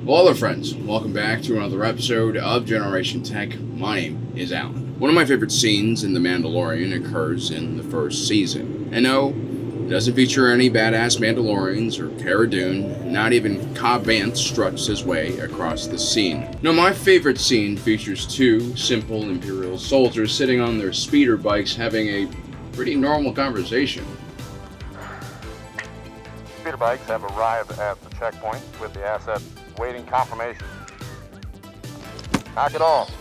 Well, hello friends, welcome back to another episode of Generation Tech. My name is Alan. One of my favorite scenes in The Mandalorian occurs in the first season. And no, it doesn't feature any badass Mandalorians or Cara Dune, not even Cobb Vanth struts his way across the scene. No, my favorite scene features two simple Imperial soldiers sitting on their speeder bikes having a pretty normal conversation. Speeder bikes have arrived at the checkpoint with the assets waiting confirmation. Knock it off.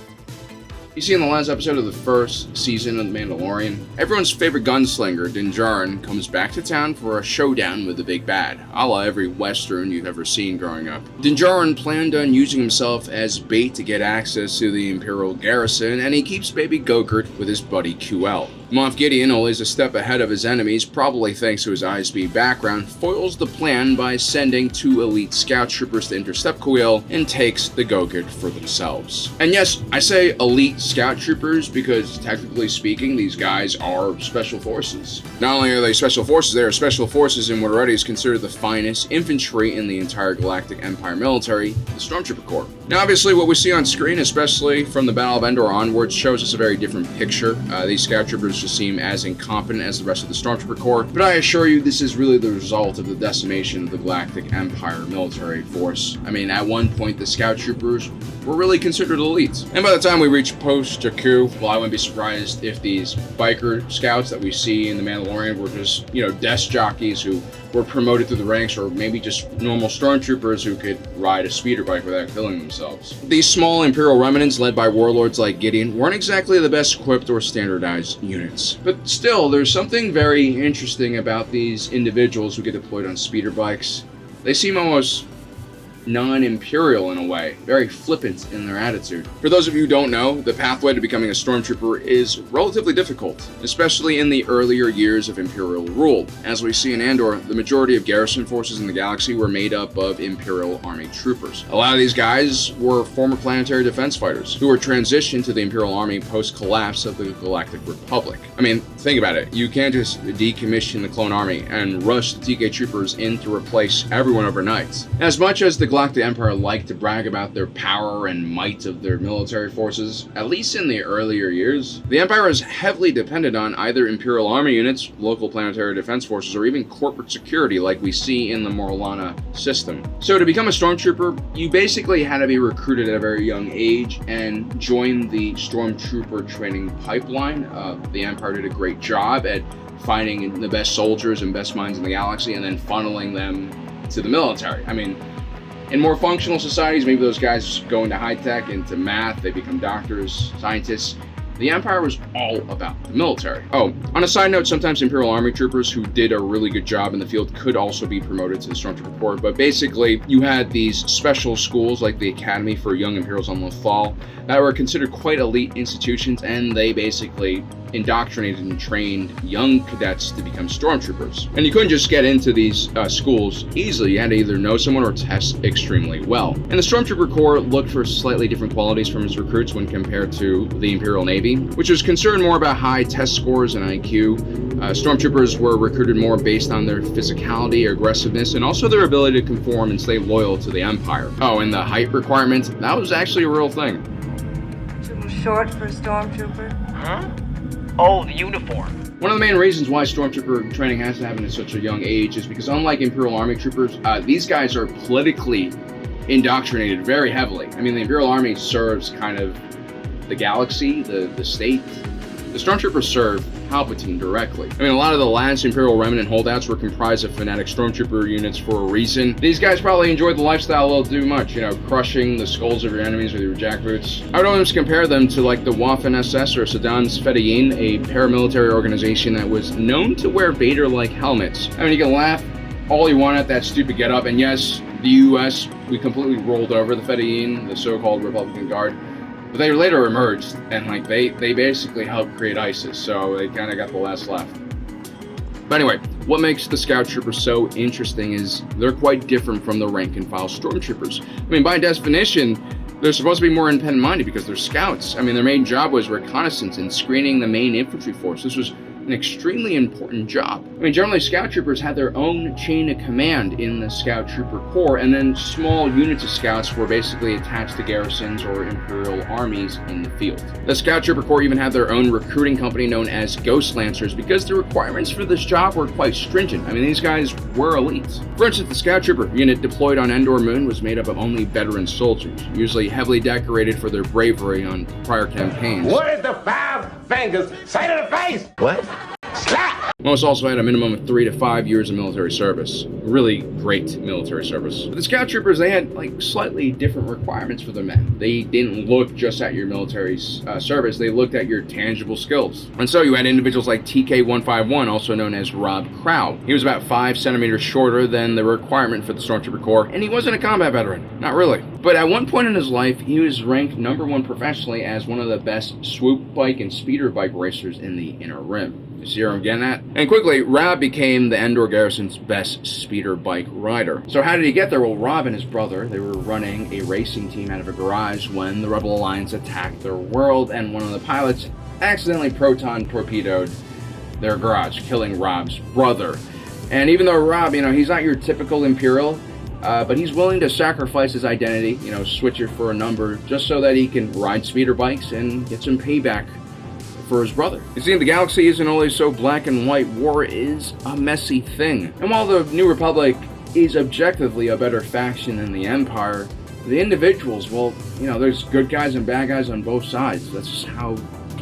You see, in the last episode of the first season of The Mandalorian, everyone's favorite gunslinger, Din Djarin, comes back to town for a showdown with the big bad, a la every western you've ever seen growing up. Din Djarin planned on using himself as bait to get access to the Imperial garrison, and he keeps baby Gokert with his buddy QL. Moff Gideon, always a step ahead of his enemies, probably thanks to his ISB background, foils the plan by sending two elite scout troopers to intercept QL and takes the Gokert for themselves. And yes, I say elite scout troopers because, technically speaking, these guys are special forces. Not only are they special forces, they are special forces in what already is considered the finest infantry in the entire Galactic Empire military, the Scout Trooper Corp. Now, obviously, what we see on screen, especially from the Battle of Endor onwards, shows us a very different picture. These scout troopers just seem as incompetent as the rest of the Stormtrooper Corps, but I assure you this is really the result of the decimation of the Galactic Empire military force. I mean, at one point the Scout Troopers were really considered elites. And by the time we reach post-Jakku, well, I wouldn't be surprised if these biker scouts that we see in The Mandalorian were just, desk jockeys who were promoted through the ranks, or maybe just normal stormtroopers who could ride a speeder bike without killing themselves. These small Imperial remnants led by warlords like Gideon weren't exactly the best equipped or standardized units. But still, there's something very interesting about these individuals who get deployed on speeder bikes. They seem almost non-imperial in a way, very flippant in their attitude. For those of you who don't know, the pathway to becoming a stormtrooper is relatively difficult, especially in the earlier years of Imperial rule. As we see in Andor, the majority of garrison forces in the galaxy were made up of Imperial Army troopers. A lot of these guys were former planetary defense fighters who were transitioned to the Imperial Army post-collapse of the Galactic Republic. I mean, think about it. You can't just decommission the clone army and rush the TK troopers in to replace everyone overnight. As much as the Galactic Empire liked to brag about their power and might of their military forces, at least in the earlier years, the Empire was heavily dependent on either Imperial Army units, local planetary defense forces, or even corporate security like we see in the Morlana system. So to become a stormtrooper, you basically had to be recruited at a very young age and join the stormtrooper training pipeline. The Empire did a great job at finding the best soldiers and best minds in the galaxy and then funneling them to the military. I mean, in more functional societies, maybe those guys go into high tech, into math, they become doctors, scientists. The Empire was all about the military. Oh, on a side note, sometimes Imperial Army troopers who did a really good job in the field could also be promoted to the Stormtrooper Corps, but basically you had these special schools like the Academy for Young Imperials on Lothal that were considered quite elite institutions, and they basically indoctrinated and trained young cadets to become stormtroopers. And you couldn't just get into these schools easily. You had to either know someone or test extremely well. And the Stormtrooper Corps looked for slightly different qualities from its recruits when compared to the Imperial Navy, which was concerned more about high test scores and IQ. Stormtroopers were recruited more based on their physicality, aggressiveness, and also their ability to conform and stay loyal to the Empire. Oh, and the height requirement, that was actually a real thing. Too short for a stormtrooper? Huh? Oh, the uniform. One of the main reasons why stormtrooper training has to happen at such a young age is because unlike Imperial Army troopers, these guys are politically indoctrinated very heavily. I mean, the Imperial Army serves kind of the galaxy, the state. The stormtroopers serve Palpatine directly. I mean, a lot of the last Imperial remnant holdouts were comprised of fanatic stormtrooper units for a reason. These guys probably enjoyed the lifestyle a little too much, crushing the skulls of your enemies with your jackboots. I would almost compare them to like the Waffen-SS or Saddam's Fedayeen, a paramilitary organization that was known to wear Vader-like helmets. I mean, you can laugh all you want at that stupid getup, and yes, the US, we completely rolled over the Fedayeen, the so-called Republican Guard. But they later emerged, and they basically helped create ISIS, so they kind of got the last laugh. But anyway, what makes the Scout Troopers so interesting is they're quite different from the rank-and-file Stormtroopers. I mean, by definition, they're supposed to be more independent-minded because they're scouts. I mean, their main job was reconnaissance and screening the main infantry force. This was an extremely important job. I mean, generally Scout Troopers had their own chain of command in the Scout Trooper Corps, and then small units of scouts were basically attached to garrisons or Imperial armies in the field. The Scout Trooper Corps even had their own recruiting company known as Ghost Lancers because the requirements for this job were quite stringent. I mean, these guys were elite. For instance, the Scout Trooper unit deployed on Endor Moon was made up of only veteran soldiers, usually heavily decorated for their bravery on prior campaigns. What is the 5 fingers say to the face? What? Slap! Most also had a minimum of 3 to 5 years of military service. Really great military service. But the Scout Troopers, they had like slightly different requirements for their men. They didn't look just at your military service, they looked at your tangible skills. And so you had individuals like TK-151, also known as Rob Crow. He was about 5 centimeters shorter than the requirement for the Stormtrooper Corps, and he wasn't a combat veteran. Not really. But at one point in his life, he was ranked #1 professionally as one of the best swoop bike and speeder bike racers in the Inner Rim. You see where I'm getting at? And quickly, Rob became the Endor Garrison's best speeder bike rider. So how did he get there? Well, Rob and his brother, they were running a racing team out of a garage when the Rebel Alliance attacked their world, and one of the pilots accidentally proton torpedoed their garage, killing Rob's brother. And even though Rob, he's not your typical Imperial, but he's willing to sacrifice his identity, switch it for a number, just so that he can ride speeder bikes and get some payback for his brother. You see, the galaxy isn't always so black and white. War is a messy thing. And while the New Republic is objectively a better faction than the Empire, the individuals, well, there's good guys and bad guys on both sides. That's just how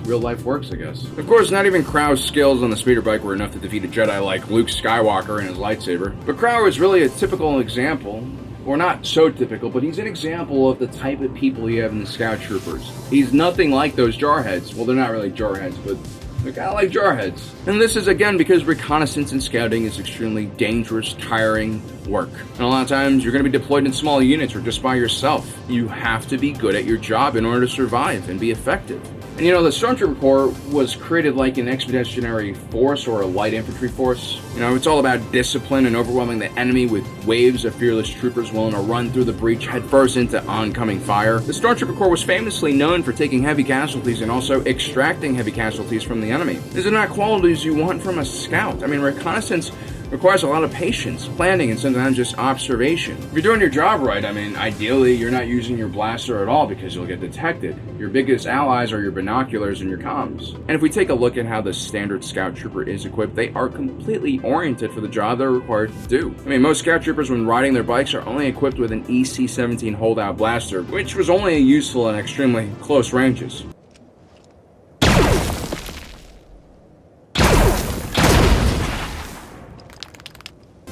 real life works, I guess. Of course, not even Crow's skills on the speeder bike were enough to defeat a Jedi like Luke Skywalker and his lightsaber. But Crow is really a typical example, or not so typical, but he's an example of the type of people you have in the Scout Troopers. He's nothing like those jarheads. Well, they're not really jarheads, but they're kind of like jarheads. And this is, again, because reconnaissance and scouting is extremely dangerous, tiring work. And a lot of times, you're going to be deployed in small units or just by yourself. You have to be good at your job in order to survive and be effective. And the Stormtrooper Corps was created like an expeditionary force or a light infantry force. It's all about discipline and overwhelming the enemy with waves of fearless troopers willing to run through the breach headfirst into oncoming fire. The Stormtrooper Corps was famously known for taking heavy casualties and also extracting heavy casualties from the enemy. These are not qualities you want from a scout. I mean, reconnaissance requires a lot of patience, planning, and sometimes just observation. If you're doing your job right, ideally you're not using your blaster at all because you'll get detected. Your biggest allies are your binoculars and your comms. And if we take a look at how the standard Scout Trooper is equipped, they are completely oriented for the job they're required to do. Most Scout Troopers, when riding their bikes, are only equipped with an EC-17 holdout blaster, which was only useful in extremely close ranges.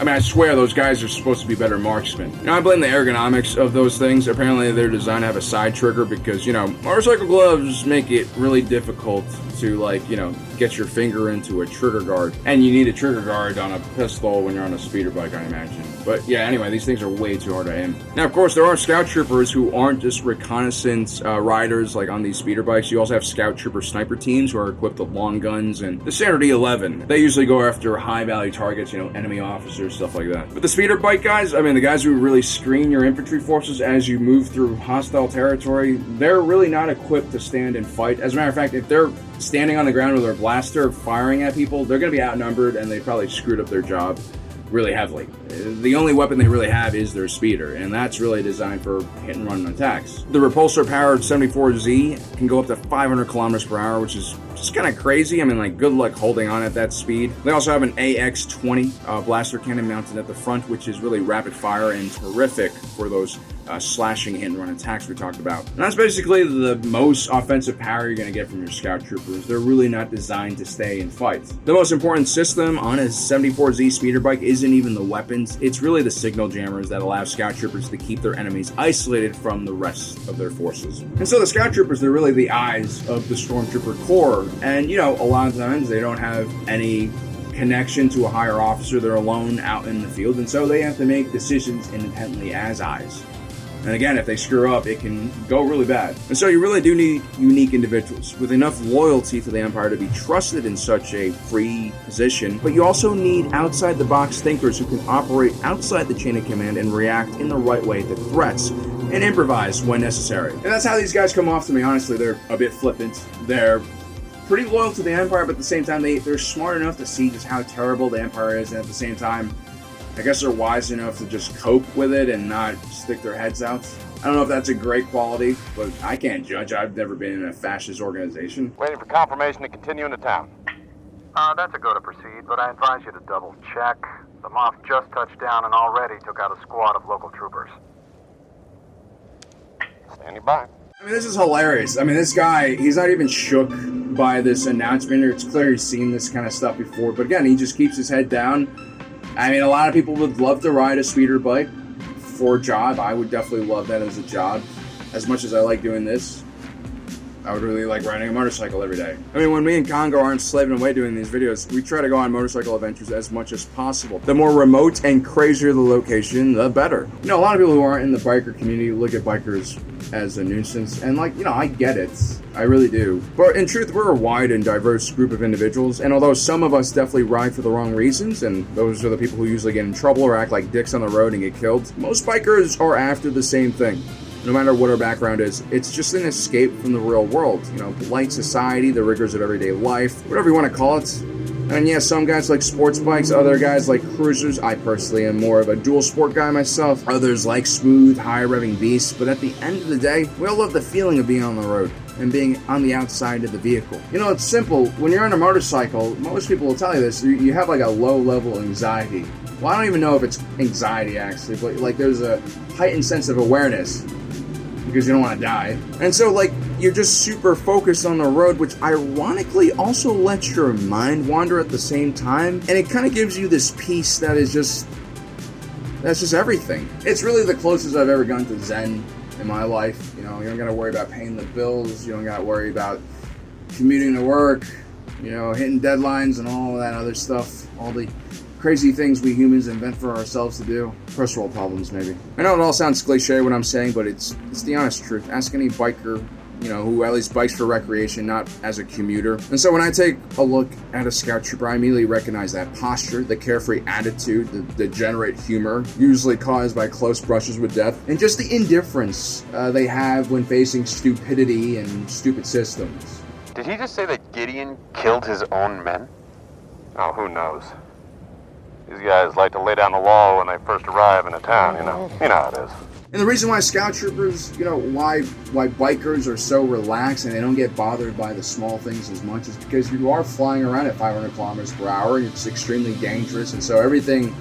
I swear those guys are supposed to be better marksmen. I blame the ergonomics of those things. Apparently they're designed to have a side trigger because, motorcycle gloves make it really difficult to, get your finger into a trigger guard. And you need a trigger guard on a pistol when you're on a speeder bike, I imagine. But yeah, anyway, these things are way too hard to aim. Now, of course, there are Scout Troopers who aren't just reconnaissance riders like on these speeder bikes. You also have Scout Trooper sniper teams who are equipped with long guns and the standard E11. They usually go after high-value targets, enemy officers, stuff like that. But the speeder bike guys, the guys who really screen your infantry forces as you move through hostile territory, they're really not equipped to stand and fight. As a matter of fact, if they're standing on the ground with their blaster firing at people, they're going to be outnumbered and they probably screwed up their job really heavily. The only weapon they really have is their speeder, and that's really designed for hit and run attacks. The repulsor powered 74Z can go up to 500 kilometers per hour, which is just kind of crazy. Good luck holding on at that speed. They also have an AX-20 blaster cannon mounted at the front, which is really rapid fire and terrific for those slashing hit and run attacks we talked about. And that's basically the most offensive power you're going to get from your Scout Troopers. They're really not designed to stay and fight. The most important system on a 74Z speeder bike isn't even the weapons, it's really the signal jammers that allow Scout Troopers to keep their enemies isolated from the rest of their forces. And so the Scout Troopers, they're really the eyes of the Stormtrooper Corps, and a lot of times they don't have any connection to a higher officer. They're alone out in the field, and so they have to make decisions independently as eyes. And again, if they screw up, it can go really bad. And so you really do need unique individuals with enough loyalty to the Empire to be trusted in such a free position, but you also need outside-the-box thinkers who can operate outside the chain of command and react in the right way to threats and improvise when necessary. And that's how these guys come off to me, honestly. They're a bit flippant. They're pretty loyal to the Empire, but at the same time, they're smart enough to see just how terrible the Empire is, and at the same time, I guess they're wise enough to just cope with it and not stick their heads out. I don't know if that's a great quality, but I can't judge. I've never been in a fascist organization. Waiting for confirmation to continue into town. That's a go to proceed, but I advise you to double check. The Moth just touched down and already took out a squad of local troopers. Standing by. I mean, this is hilarious. I mean, this guy, he's not even shook by this announcement. It's clear he's seen this kind of stuff before, but again, he just keeps his head down. I mean, a lot of people would love to ride a speeder bike for a job. I would definitely love that as a job. As much as I like doing this, I would really like riding a motorcycle every day. I mean, when me and Congo aren't slaving away doing these videos, we try to go on motorcycle adventures as much as possible. The more remote and crazier the location, the better. You know, a lot of people who aren't in the biker community look at bikers as a nuisance, and like, you know, I get it. I really do. But in truth, we're a wide and diverse group of individuals, and although some of us definitely ride for the wrong reasons, and those are the people who usually get in trouble or act like dicks on the road and get killed, most bikers are after the same thing. No matter what our background is, it's just an escape from the real world. You know, polite society, the rigors of everyday life, whatever you want to call it. And yeah, some guys like sports bikes, other guys like cruisers. I personally am more of a dual sport guy myself. Others like smooth, high-revving beasts. But at the end of the day, we all love the feeling of being on the road and being on the outside of the vehicle. You know, it's simple. When you're on a motorcycle, most people will tell you this, you have like a low-level anxiety. Well, I don't even know if it's anxiety, actually, but like there's a heightened sense of awareness because you don't want to die. And so, like, you're just super focused on the road, which ironically also lets your mind wander at the same time. And it kind of gives you this peace that is just, that's just everything. It's really the closest I've ever gone to Zen in my life. You know, you don't got to worry about paying the bills. You don't got to worry about commuting to work, you know, hitting deadlines and all of that other stuff. All the crazy things we humans invent for ourselves to do. First world problems, maybe. I know it all sounds cliche what I'm saying, but it's the honest truth. Ask any biker, you know, who at least bikes for recreation, not as a commuter. And so when I take a look at a Scout Trooper, I immediately recognize that posture, the carefree attitude, the degenerate humor, usually caused by close brushes with death, and just the indifference they have when facing stupidity and stupid systems. Did he just say that Gideon killed his own men? Oh, who knows? These guys like to lay down the law when they first arrive in a town, you know. You know how it is. And the reason why Scout Troopers, you know, why bikers are so relaxed and they don't get bothered by the small things as much is because you are flying around at 500 kilometers per hour and it's extremely dangerous, and so everything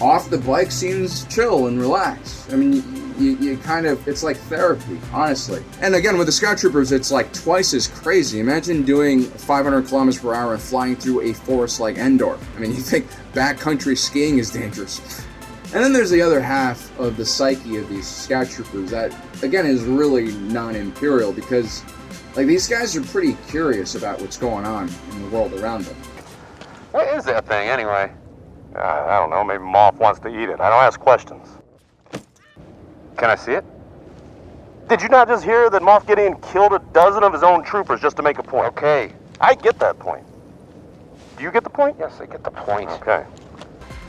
off the bike seems chill and relaxed. I mean, you kind of, it's like therapy, honestly. And again, with the Scout Troopers, it's like twice as crazy. Imagine doing 500 kilometers per hour and flying through a forest like Endor. I mean, you think backcountry skiing is dangerous. And then there's the other half of the psyche of these Scout Troopers that, again, is really non-Imperial because, like, these guys are pretty curious about what's going on in the world around them. What is that thing, anyway? I don't know, maybe Moth wants to eat it. I don't ask questions. Can I see it? Did you not just hear that Moff Gideon killed a dozen of his own troopers just to make a point? Okay. I get that point. Do you get the point? Yes, I get the point. Okay.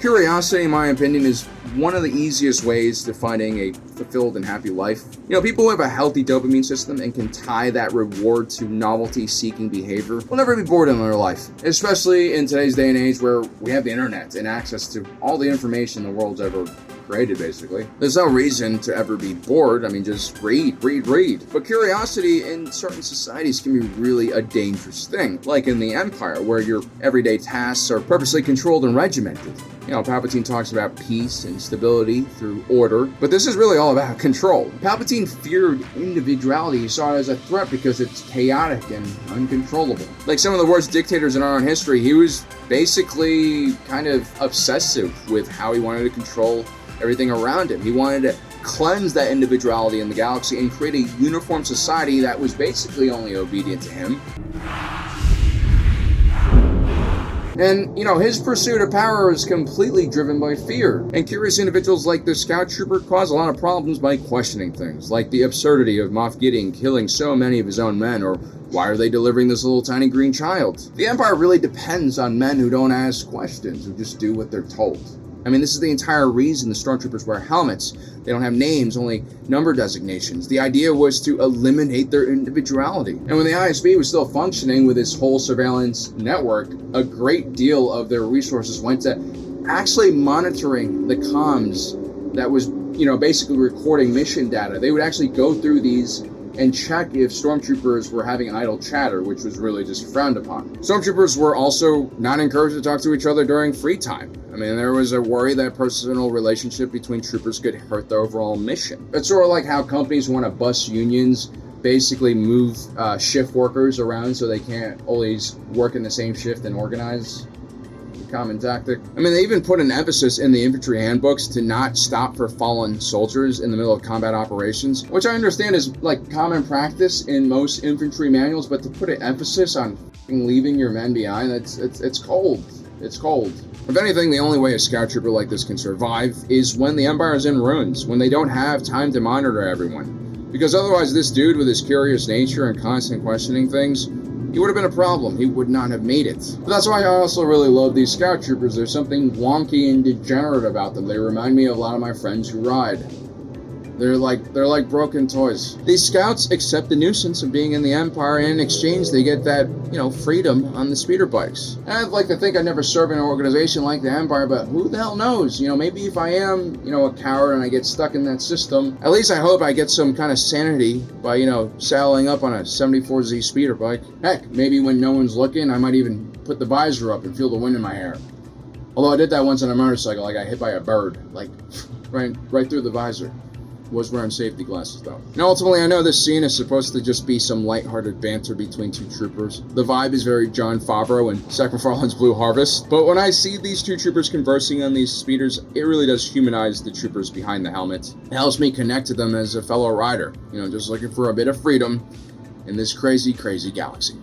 Curiosity, in my opinion, is one of the easiest ways to finding a fulfilled and happy life. You know, people who have a healthy dopamine system and can tie that reward to novelty-seeking behavior will never be bored in their life, especially in today's day and age where we have the internet and access to all the information the world's ever created, basically. There's no reason to ever be bored. I mean, just read. But curiosity in certain societies can be really a dangerous thing, like in the Empire, where your everyday tasks are purposely controlled and regimented. You know, Palpatine talks about peace and stability through order, but this is really all about control. Palpatine feared individuality. He saw it as a threat because it's chaotic and uncontrollable. Like some of the worst dictators in our own history, he was basically kind of obsessive with how he wanted to control everything around him. He wanted to cleanse that individuality in the galaxy and create a uniform society that was basically only obedient to him. And, you know, his pursuit of power is completely driven by fear. And curious individuals like the Scout Trooper cause a lot of problems by questioning things, like the absurdity of Moff Gideon killing so many of his own men, or why are they delivering this little tiny green child? The Empire really depends on men who don't ask questions, who just do what they're told. I mean, this is the entire reason the stormtroopers wear helmets. They don't have names, only number designations. The idea was to eliminate their individuality. And when the ISB was still functioning with its whole surveillance network, a great deal of their resources went to actually monitoring the comms that was, basically recording mission data. They would actually go through these and check if stormtroopers were having idle chatter, which was really just frowned upon. Stormtroopers were also not encouraged to talk to each other during free time. I mean, there was a worry that personal relationship between troopers could hurt the overall mission. It's sort of like how companies want to bust unions, basically move shift workers around so they can't always work in the same shift and organize. Common tactic. I mean, they even put an emphasis in the infantry handbooks to not stop for fallen soldiers in the middle of combat operations, which I understand is like common practice in most infantry manuals, but to put an emphasis on leaving your men behind, it's cold. It's cold. If anything, the only way a scout trooper like this can survive is when the Empire is in ruins, when they don't have time to monitor everyone. Because otherwise, this dude with his curious nature and constant questioning things, he would have been a problem. He would not have made it. But that's why I also really love these scout troopers. There's something wonky and degenerate about them. They remind me of a lot of my friends who ride. They're like broken toys. These scouts accept the nuisance of being in the Empire, and in exchange they get that, freedom on the speeder bikes. And I'd like to think I'd never serve in an organization like the Empire, but who the hell knows? Maybe if I am, a coward and I get stuck in that system, at least I hope I get some kind of sanity by, saddling up on a 74Z speeder bike. Heck, maybe when no one's looking, I might even put the visor up and feel the wind in my hair. Although I did that once on a motorcycle, I got hit by a bird, right through the visor. Was wearing safety glasses though. Now ultimately I know this scene is supposed to just be some lighthearted banter between two troopers. The vibe is very Jon Favreau and Zach McFarlane's Blue Harvest, but when I see these two troopers conversing on these speeders, it really does humanize the troopers behind the helmet. It helps me connect to them as a fellow rider, just looking for a bit of freedom in this crazy, crazy galaxy.